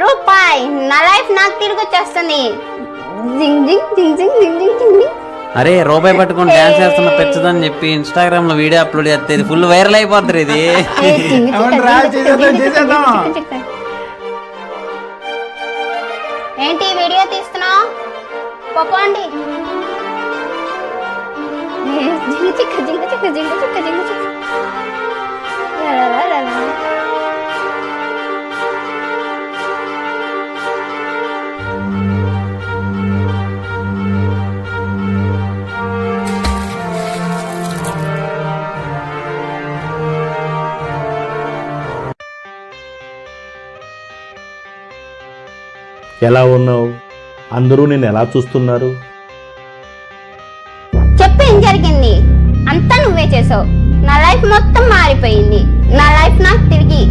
రూపాయి నా లైఫ్ నాకు తిరిగి వచ్చేస్తుంది. జింగ్ జింగ్ జింగ్ జింగ్ జింగ్ జింగ్ జింగ్. అరే రూపాయి పట్టుకొని డాన్స్ చేస్తున్న పెచ్చదని చెప్పి ఇన్స్టాగ్రామ్ లో వీడియో అప్లోడ్ చేస్తే ఇది ఫుల్ వైరల్ అయిపోతుంది ఇది. ఏంటి వీడియో తీస్తున్నావు? పోండి. జింగ చిక్క జింగ చిక్క జింగ చిక్క జింగ చిక్క. ఎలా ఉన్నావు? అందరూ నేను ఎలా చూస్తున్నారు? చెప్పు ఏం జరిగింది? అంతా నువ్వే చేసావు. నా లైఫ్ మొత్తం మారిపోయింది. నా లైఫ్ నాకు తిరిగి